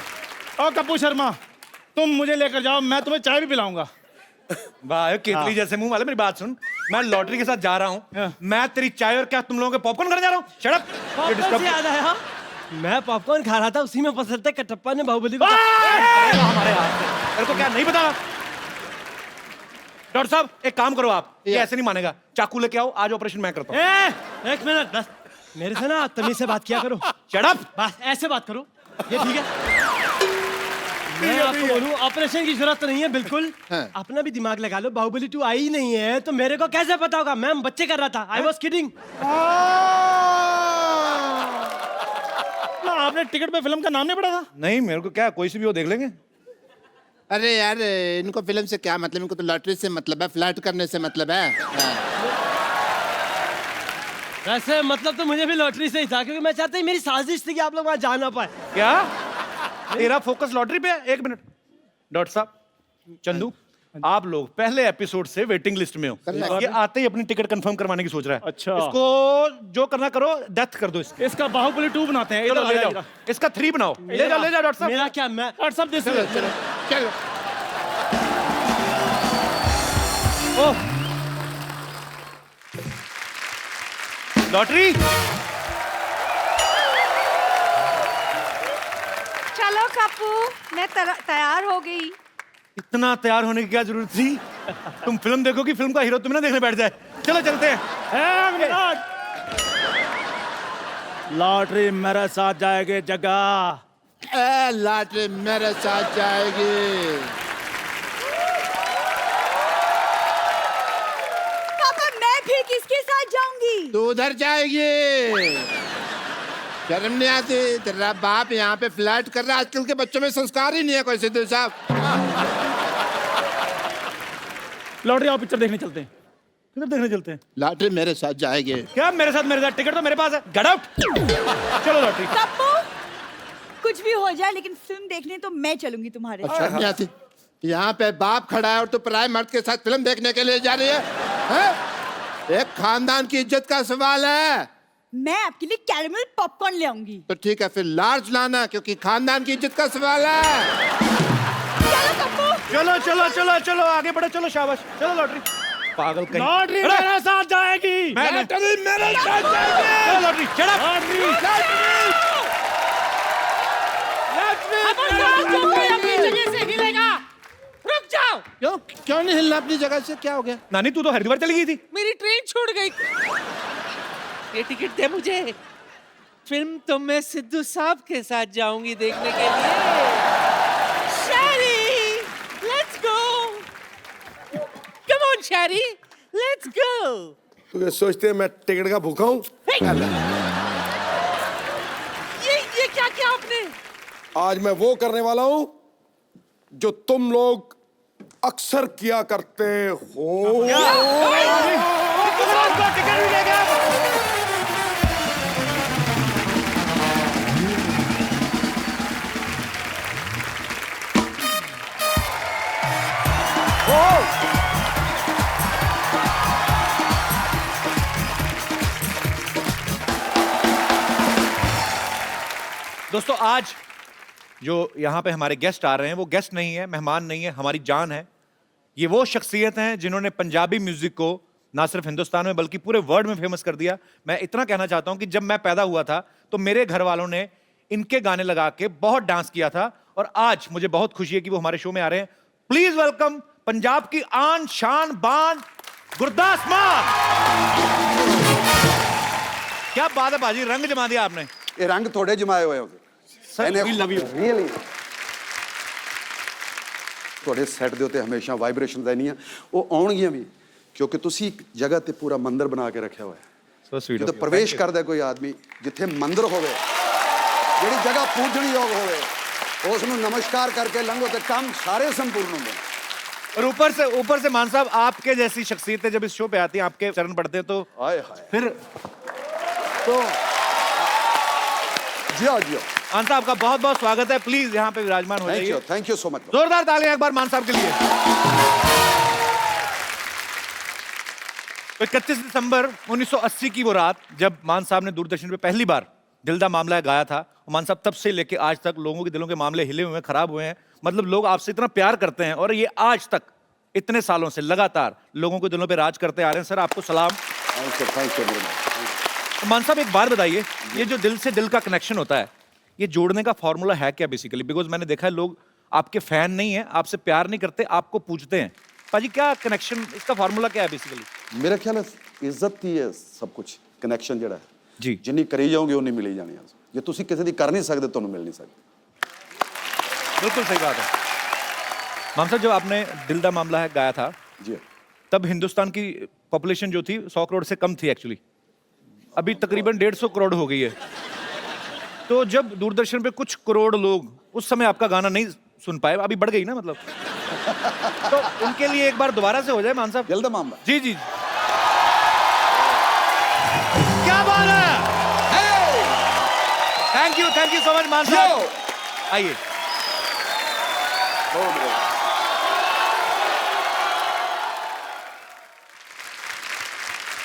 और कपूर शर्मा, तुम मुझे लेकर जाओ, मैं तुम्हें चाय भी पिलाऊंगा। वाह, केतली जैसे मुंह वाले। मेरी बात सुन, मैं लॉटरी के साथ जा रहा हूँ, मैं तेरी चाय और क्या तुम लोगों के पॉपकॉर्न करने जा रहा हूँ। Shut up. पॉपकॉर्न से याद आया, मैं पॉपकॉर्न खा रहा था, उसी में पसंद कटप्पा ने बाहुबली को हमारे हाथ से मेरे को क्या नहीं पता। डॉक्टर साहब एक काम करो, आप ये ऐसे नहीं मानेगा, चाकू लेके आओ, आज ऑपरेशन मैं करता हूँ। 1 मिनट बस, मेरे से ना तमीज से बात किया करो। Shut up. बस ऐसे बात करो, ये ठीक है? मैं आपको बोलूं, ऑपरेशन की जरूरत तो नहीं है बिल्कुल। अपना भी दिमाग लगा लो, बाहुबली 2 आई नहीं है तो मेरे को कैसे पता होगा? मैं बच्चे कर रहा था, आई वॉज किडिंग। आपने टिकट पे फिल्म का नाम नहीं पढ़ा था? नहीं, मेरे को क्या, कोई सी भी हो देख लेंगे। अरे यार, इनको फिल्म से क्या मतलब, इनको तो लॉटरी से मतलब है, फ्लर्ट करने से मतलब है। वैसे मतलब तो मुझे भी लॉटरी से ही था, क्योंकि मैं चाहता हूँ मेरी साजिश थी कि आप लोग वहां जा ना पाए। क्या तेरा फोकस लॉटरी पे है? 1 मिनट डॉक्टर साहब, चंदू आप लोग पहले एपिसोड से वेटिंग लिस्ट में हो, ये आते ही अपनी टिकट कंफर्म करवाने की सोच रहा है। अच्छा। इसको जो करना करो, डेथ कर दो इसकी। इसका बाहुबली 2 बनाते हैं। चलो इधर ले आ जाओ, जाओ। इसका 3 बनाओ। ले जाओ डॉक्टर साहब। मेरा क्या, मैं डॉक्टर साहब दिस चलो चलो चलो। ओह, लॉटरी। चलो कप्पू, मैं तैयार हो गई। इतना तैयार होने की क्या जरूरत थी? तुम फिल्म देखोगी, फिल्म का हीरो तुम्हें ना देखने बैठ जाए। चलो चलते हैं। लॉटरी मेरे साथ जाएगी जगह। लॉटरी मेरे साथ जाएगी। पापा मैं फिर किसके साथ जाऊंगी? तू उधर जाएगी। शर्म नहीं आती? तेरा बाप यहाँ पे फ्लर्ट कर रहा है। आजकल के बच्चों में संस्कार ही नहीं है कोई। सिद्धू साहब, लॉटरी आओ, पिक्चर देखने चलते हैं। किधर देखने चलते हैं? लॉटरी मेरे साथ जाएगी। क्या मेरे साथ टिकट तो मेरे पास है। Get out. चलो लॉटरी। कप्पू, कुछ भी हो जाए लेकिन फिल्म देखने तो मैं चलूंगी तुम्हारे साथ। शर्म नहीं आती? यहाँ पे बाप खड़ा है और तू पराये मर्द के साथ फिल्म देखने के लिए जा रही है, हैं? एक खानदान की इज्जत का सवाल है। मैं आपके लिए कैरेमल पॉपकॉर्न ले आऊंगी। तो ठीक है, फिर लार्ज लाना, क्योंकि खानदान की इज्जत का सवाल है। चलो कप्पू। चलो चलो चलो चलो आगे बढ़ो, चलो शाबाश। चलो लॉटरी। पागल कहीं। लॉटरी मेरे साथ जाएगी। लॉटरी मेरे साथ जाएगी। चलो लॉटरी। Shut up. अपनी जगह से हिलेगा। रुक जाओ। क्यों नहीं हिलना अपनी जगह से? क्या हो गया? नानी तू तो हरिद्वार चली गई थी। मेरी ट्रेन छूट गई। ये टिकट दे मुझे। फिल्म तो मैं सिद्धू साहब के साथ जाऊंगी देखने के लिए। Sherry, let's go. Come on Sherry, let's go. तो सोचते हैं मैं टिकट का भूखा हूँ? ये क्या किया आपने? आज मैं वो करने वाला हूँ जो तुम लोग अक्सर किया करते हो। टिकट भी ले गया। दोस्तों आज जो यहाँ पे हमारे गेस्ट आ रहे हैं, वो गेस्ट नहीं है, मेहमान नहीं है, हमारी जान है। ये वो शख्सियत हैं जिन्होंने पंजाबी म्यूजिक को ना सिर्फ हिंदुस्तान में बल्कि पूरे वर्ल्ड में फेमस कर दिया। मैं इतना कहना चाहता हूँ कि जब मैं पैदा हुआ था तो मेरे घर वालों ने इनके गाने लगा के बहुत डांस किया था, और आज मुझे बहुत खुशी है कि वो हमारे शो में आ रहे हैं। प्लीज वेलकम पंजाब की आन शान बान गुरदास मान। क्या बात है बाजी, रंग जमा दिया आपने। ये रंग थोड़े जमाए हुए हो sir, we love you. Really ਤੁਹਾਡੇ ਸੈੱਟ ਦੇ ਉੱਤੇ ਹਮੇਸ਼ਾ ਵਾਈਬ੍ਰੇਸ਼ਨ ਰਹਿਣੀਆਂ, ਉਹ ਆਉਣਗੀਆਂ ਵੀ, ਕਿਉਂਕਿ ਤੁਸੀਂ ਇੱਕ ਜਗ੍ਹਾ ਤੇ ਪੂਰਾ ਮੰਦਿਰ ਬਣਾ ਕੇ ਰੱਖਿਆ ਹੋਇਆ ਹੈ। So sweet ਜਦੋਂ of you. ਪ੍ਰਵੇਸ਼ ਕਰਦਾ ਕੋਈ ਆਦਮੀ, ਜਿੱਥੇ ਮੰਦਿਰ ਹੋਵੇ, ਜਿਹੜੀ ਜਗ੍ਹਾ ਪੂਜਣ ਯੋਗ ਹੋਵੇ, ਉਸ ਨੂੰ ਨਮਸਕਾਰ ਕਰਕੇ ਲੰਘੋ ਤੇ ਕੰਮ ਸਾਰੇ ਸੰਪੂर्ण ਹੁੰਦੇ ਨੇ। और ऊपर से मान साहब, आपके जैसी शख्सियतें जब इस शो पे आती हैं, आपके चरण पड़ते हैं, तो हाय हाय फिर तो जियो जियो। मान साहब का बहुत बहुत स्वागत है, प्लीज यहाँ पे विराजमान हो जाइए। Thank you so much. जोरदार तालियां एक बार मान साहब के लिए। तो 31 दिसंबर 1980 की वो रात जब मान साहब ने दूरदर्शन पे पहली बार दिल दा मामला गाया था, मान साहब तब से लेके आज तक लोगों के दिलों के मामले हिले हुए हैं, खराब हुए हैं। मतलब लोग आपसे इतना प्यार करते हैं, और ये आज तक इतने सालों से लगातार लोगों के दिलों पे राज करते आ रहे हैं। सर, आपको सलाम। Thank you. तो मान साहब एक बात बताइए, ये जो दिल से दिल का कनेक्शन होता है, ये जोड़ने का फॉर्मूला है क्या बेसिकली? बिकॉज मैंने देखा है लोग आपके फैन नहीं है, आपसे प्यार नहीं करते, आपको पूछते हैं। पाजी क्या कनेक्शन, इसका फॉर्मूला क्या है बेसिकली? मेरा ख्याल है इज्जत ही है सब कुछ। कनेक्शन ਜਿਹੜਾ ਹੈ जी, जिन्नी करी जाओगे उन्नी मिली जानी है। जे तुसी किसी दी कर नहीं सकते ਤੁਹਾਨੂੰ मिल नहीं सकती। बिल्कुल सही बात है। मान साहब, जब आपने दिल दा मामला है गाया था, जी, तब हिंदुस्तान की पॉपुलेशन जो थी 100 करोड़ से कम थी एक्चुअली। अभी तकरीबन 150 करोड़ हो गई है। तो जब दूरदर्शन पे कुछ करोड़ लोग उस समय आपका गाना नहीं सुन पाए, अभी बढ़ गई ना मतलब, तो उनके लिए एक बार दोबारा से हो जाए मान साहब। दिल दा मामला। जी जी, क्या बात है। थैंक यू सो मच मान साहब। आइए।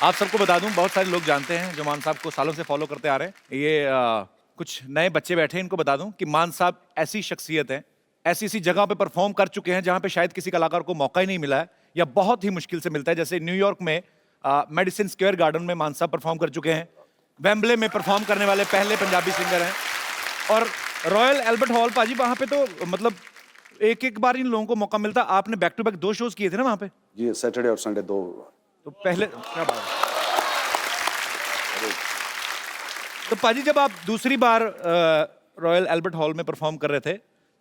आप सबको बता दूं, बहुत सारे लोग जानते हैं जो मान साहब को सालों से फॉलो करते आ रहे हैं। ये कुछ नए बच्चे बैठे हैं, इनको बता दूं कि मान साहब ऐसी शख्सियत है, ऐसी जगह पे परफॉर्म कर चुके हैं जहां पे शायद किसी कलाकार को मौका ही नहीं मिला है, या बहुत ही मुश्किल से मिलता है। जैसे न्यूयॉर्क में मेडिसिन स्क्वायर गार्डन में मान साहब परफॉर्म कर चुके हैं, वेम्बले में परफॉर्म करने वाले पहले पंजाबी सिंगर हैं, और रॉयल एल्बर्ट हॉल पाजी, वहां पे तो मतलब एक बार इन लोगों को मौका मिलता। आपने बैक टू बैक 2 शोज किए थे ना वहां पे? जी, सैटरडे और संडे 2। तो पहले क्या बात है। तो पाजी, जब आप दूसरी बार रॉयल एल्बर्ट हॉल में परफॉर्म कर रहे थे,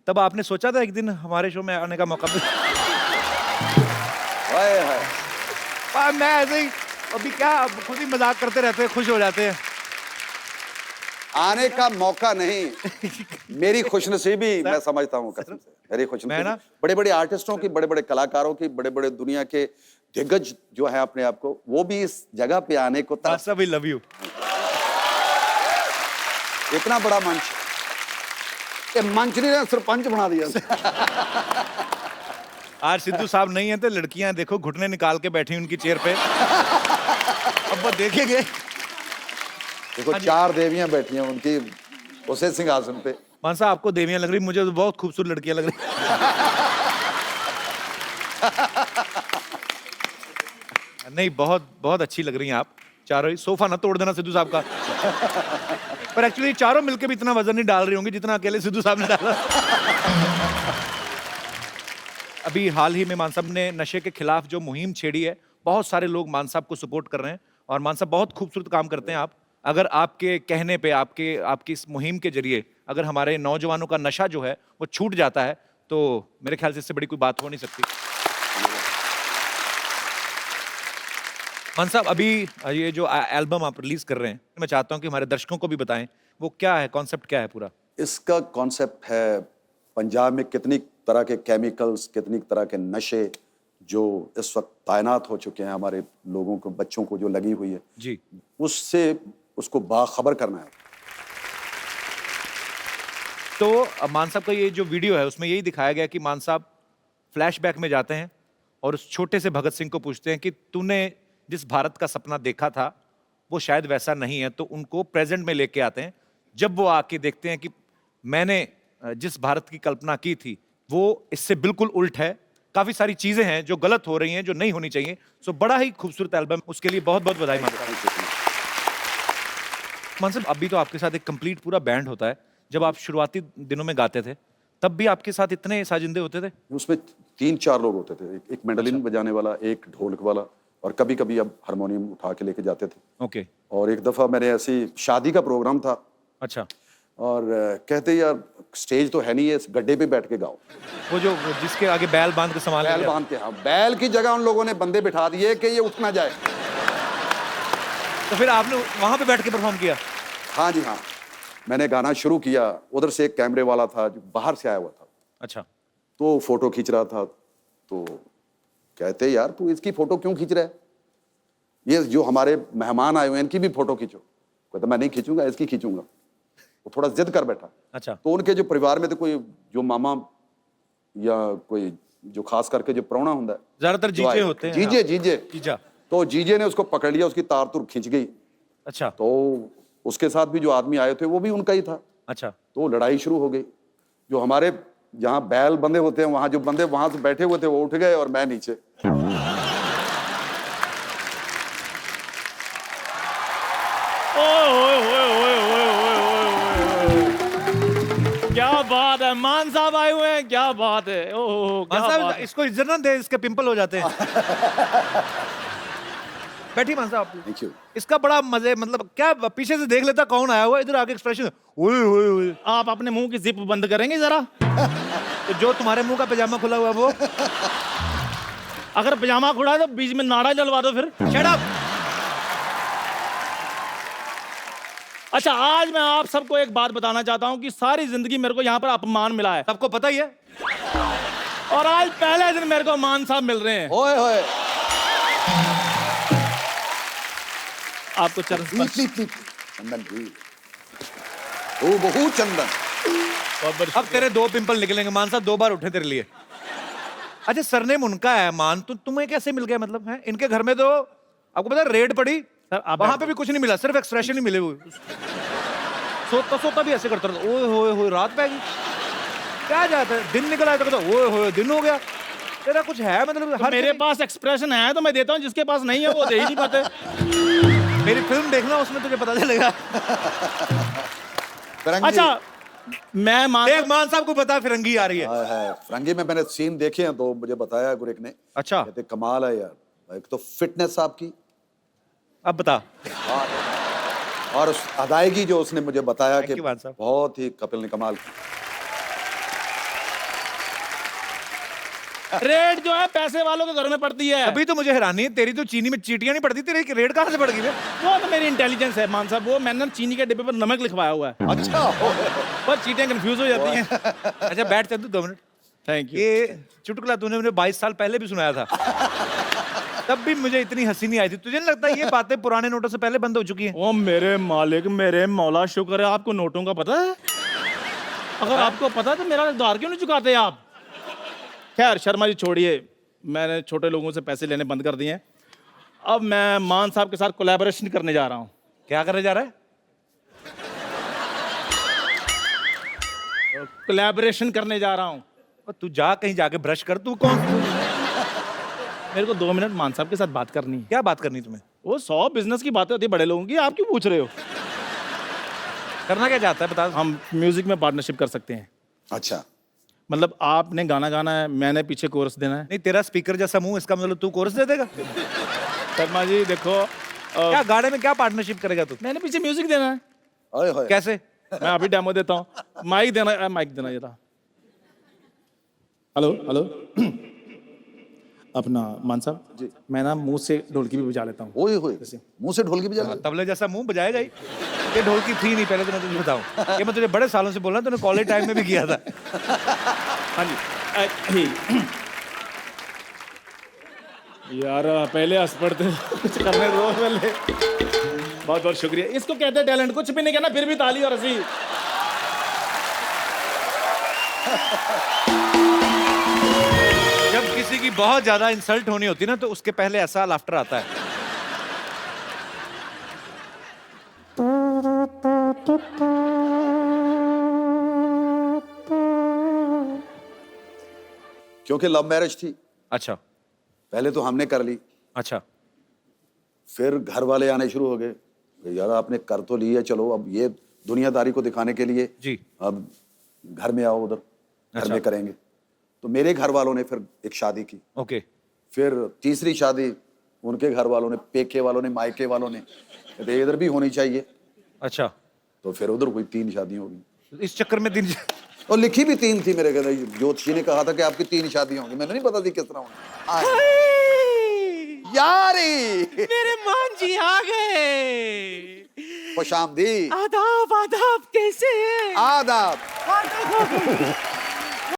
तब आपने सोचा था एक दिन हमारे शो में आने का मौका मिले? मैं ऐसे ही अभी क्या खुद ही मजाक करते रहते हैं, खुश हो जाते हैं। आने का मौका नहीं, मेरी खुशनसीबी मैं समझता हूँ कसम से। मेरी खुशनसीबी बड़े बड़े आर्टिस्टों की, बड़े बड़े कलाकारों की, बड़े बड़े दुनिया के दिग्गज जो है अपने आप को, वो भी इस जगह पे आने को सभी लव यू। इतना बड़ा मंच, ये मंच ने सरपंच बना दिया। आज सिद्धू साहब नहीं है तो लड़कियां देखो घुटने निकाल के बैठी उनकी चेयर पे। अब वो देखेंगे। देखो 4 देवियां बैठी हैं उनकी उसे सिंहासन पे। मान साहब, आपको देवियां लग रही, मुझे तो बहुत खूबसूरत लड़कियां लग रही। नहीं, बहुत बहुत अच्छी लग रही हैं आप चारों ही। सोफा ना तोड़ देना सिद्धू साहब का। पर एक्चुअली चारों मिलकर भी इतना वजन नहीं डाल रही होंगी जितना अकेले सिद्धू साहब ने डाला। अभी हाल ही में मान साहब ने नशे के खिलाफ जो मुहिम छेड़ी है, बहुत सारे लोग मान साहब को सपोर्ट कर रहे हैं, और मान साहब बहुत खूबसूरत काम करते हैं आप। अगर आपके कहने पे, आपकी इस मुहिम के जरिए अगर हमारे नौजवानों का नशा जो है वो छूट जाता है, तो मेरे ख्याल से इससे बड़ी कोई बात हो नहीं सकती। मान साहब, अभी ये जो एल्बम आप रिलीज कर रहे हैं, मैं चाहता हूं कि हमारे दर्शकों को भी बताएं वो क्या है, कॉन्सेप्ट क्या है पूरा? इसका कॉन्सेप्ट है पंजाब में कितनी तरह के केमिकल्स, कितनी तरह के नशे जो इस वक्त तैनात हो चुके हैं हमारे लोगों को, बच्चों को जो लगी हुई है जी, उससे उसको बाखबर करना है। तो मान साहब का ये जो वीडियो है उसमें यही दिखाया गया कि मान साहब फ्लैशबैक में जाते हैं और उस छोटे से भगत सिंह को पूछते हैं कि तूने जिस भारत का सपना देखा था वो शायद वैसा नहीं है, तो उनको प्रेजेंट में लेके आते हैं। जब वो आके देखते हैं कि मैंने जिस भारत की कल्पना की थी वो इससे बिल्कुल उल्ट है, काफी सारी चीजें हैं जो गलत हो रही हैं, जो नहीं होनी चाहिए। सो बड़ा ही खूबसूरत एल्बम, उसके लिए बहुत बहुत बधाई मानता हूं। मान साहब, अभी तो आपके साथ एक कंप्लीट पूरा बैंड होता है, जब आप शुरुआती दिनों में गाते थे तब भी आपके साथ इतने साजिंदे होते थे? उसमें 3-4 लोग होते थे, एक मैंडोलिन बजाने वाला, एक ढोलक वाला, और कभी कभी अब हारमोनियम उठा के लेके जाते थे। ओके। और एक दफा मैंने ऐसी शादी का प्रोग्राम था। अच्छा। और कहते यार स्टेज तो है नहीं है, इस गड्ढे पे बैठ के गाओ। वो जो जिसके आगे बैल बांध के संभाल बैल बांध के, हाँ, बैल की जगह उन लोगों ने बंदे बिठा दिए कि ये उठ ना जाए। तो फिर आपने वहां पे बैठ के परफॉर्म किया? हाँ जी हाँ, मैंने गाना शुरू किया, उधर से एक कैमरे वाला था जो बाहर से आया हुआ था। अच्छा। तो फोटो खींच रहा था, तो कहते यार तू इसकी फोटो क्यों खींच रहा है, ये जो हमारे मेहमान आए हुए हैं इनकी भी फोटो खींचो। कहता मैं नहीं खींचूंगा, इसकी खींचूंगा। वो थोड़ा जिद कर बैठा। अच्छा। तो उनके जो परिवार में तो कोई जो मामा या कोई जो खास करके जो प्राहुणा होता है, ज्यादातर जीजे होते हैं। जीजे जीजे जीजा। तो जीजे ने उसको पकड़ लिया, उसकी तार तुर खींच गई। अच्छा। तो उसके साथ भी जो आदमी आए थे वो भी उनका ही था। अच्छा। तो लड़ाई शुरू हो गई। जो हमारे जहाँ बैल बंधे होते हैं वहां जो बंदे वहां से बैठे हुए थे वो उठ गए और मैं नीचे। क्या बात है, मान साहब आए हुए हैं, क्या बात है। ओह क्या बात है। इसको इज्जत ना दे, इसके पिंपल हो जाते हैं। बैठी मान साहब। Thank you. इसका बड़ा मजे, मतलब क्या पीछे से देख लेता कौन आया हुआ, इधर आके एक्सप्रेशन ओए ओए ओए। आप अपने मुंह की जिप बंद करेंगे जरा? तो जो तुम्हारे मुंह का पजामा खुला हुआ वो, अगर पजामा खुला है तो बीच में नाड़ा डलवा दो फिर। Shut up. अच्छा, आज मैं आप सबको एक बात बताना चाहता हूं कि सारी जिंदगी मेरे को यहाँ पर अपमान मिला है, सबको पता ही है। और आज पहले दिन मेरे को मान साहब मिल रहे हैं। ओए होए। आपको चरण चंदन भी, ओ बहुत चंदन। अब तेरे 2 पिंपल निकलेंगे मान साहब, 2 बार उठे तेरे लिए। अच्छा, सरनेम उनका है मान, तो तुम्हें कैसे मिल गया? मतलब है इनके घर में तो आपको पता है रेड पड़ी, वहां पे भी कुछ नहीं मिला, सिर्फ एक्सप्रेशन ही मिले हुए। सोता सोता भी ऐसे करता रहता, ओए होए होए रात पै गई। क्या जाता है, दिन निकल आया तो कहता ओए होए दिन हो गया। तेरा कुछ है मतलब? तो मेरे पास एक्सप्रेशन है तो मैं देता हूँ, जिसके पास नहीं है वो दे ही नहीं पाते। मेरी फिल्म देखना, उसमें तुझे पता चलेगा। अच्छा, मैं मान साहब को पता फिरंगी आ रही है। फिरंगी में मैंने सीन देखे हैं तो मुझे बताया गुरेक ने। अच्छा। कहते कमाल है यार, एक तो फिटनेस आपकी। अब बता। और उस अदायगी जो उसने मुझे बताया कि साहब। बहुत ही कपिल ने कमाल की। रेड जो है पैसे वालों के घर में पड़ती है। अभी तो मुझे हैरानी है, तेरी तो चीनी में चीटियां नहीं पड़ती, तेरी रेड कहाँ से पड़ गई? वो तो मेरी इंटेलिजेंस है मान साहब, वो मैंने चीनी के डिब्बे पर नमक लिखवाया हुआ है। अच्छा। पर चीटियां कंफ्यूज हो जाती हैं। अच्छा बैठ चल तू 2 मिनट। Thank you. ये चुटकुला तूने मुझे 22 साल पहले भी सुनाया था, तब भी मुझे इतनी हंसी नहीं आई थी। तुझे नहीं लगता ये बातें पुराने नोटों से पहले बंद हो चुकी हैं? ओ मेरे मालिक, मेरे मौला, शुक्र है आपको नोटों का पता है। अगर आपको पता है तो मेरा उधार क्यों नहीं चुकाते आप? खैर शर्मा जी छोड़िए, मैंने छोटे लोगों से पैसे लेने बंद कर दिए हैं। अब मैं मान साहब के साथ कोलैबोरेशन करने जा रहा हूँ। क्या करने जा रहा है? कोलैबोरेशन करने जा रहा हूँ। तू जा कहीं जाके ब्रश कर। तू कौन? मेरे को 2 मिनट मान साहब के साथ बात करनी है। क्या बात करनी तुम्हें? वो 100 बिजनेस की बातें होती है बड़े लोगों की, आप क्यों पूछ रहे हो? करना क्या चाहता है बता। हम म्यूजिक में पार्टनरशिप कर सकते हैं। अच्छा, मतलब आपने गाना गाना है, मैंने पीछे कोरस देना है। नहीं, तेरा स्पीकर जैसा मुंह, इसका मतलब तू कोरस दे देगा? शर्मा जी देखो, क्या गाने में क्या पार्टनरशिप करेगा तू? मैंने पीछे म्यूजिक देना है। ओए होए। कैसे? मैं अभी डेमो देता हूँ। माइक देना जरा। Hello hello. अपना मान साहब जी, मैं ना मुंह से ढोलकी भी बजा लेता हूँ। ओए होए, मुंह से ढोलकी बजा लेता? तबले जैसा मुंह बजाएगा ही। ये ढोलकी थी नहीं पहले, तो मैं तुझे बताऊं, ये मैं तुझे बड़े सालों से बोल रहा हूं, तूने कॉलेज टाइम में भी किया था। हाँ जी। यार पहले हंस पड़ते, कुछ करने दो पहले। बहुत बहुत शुक्रिया। इसको कहते हैं टैलेंट। कुछ भी नहीं कहना फिर भी ताली और हंसी। जब किसी की बहुत ज्यादा इंसल्ट होनी होती ना, तो उसके पहले ऐसा लाफ्टर आता है। क्योंकि लव मैरिज थी। अच्छा। पहले तो हमने कर ली। अच्छा। फिर घर वाले आने शुरू हो गए, यार आपने कर तो लिया, चलो अब ये दुनियादारी को दिखाने के लिए जी अब घर में आओ, उधर घर अच्छा। में करेंगे। तो मेरे घर वालों ने फिर एक शादी की, ओके फिर तीसरी शादी उनके घर वालों ने, पेके वालों ने, मायके वालों ने, तो इधर भी होनी चाहिए। अच्छा तो फिर उधर कोई 3 शादियां होगी। इस चक्कर में 3 और लिखी भी 3 थी मेरे घर। ज्योतिषी ने कहा था कि आपकी 3 शादियां होंगी, मैंने नहीं पता थी किस तरह होंगी। यारी मेरे मान जी आ गए। खुशामदी। आदाब आदाब, कैसे हैं? आदाब।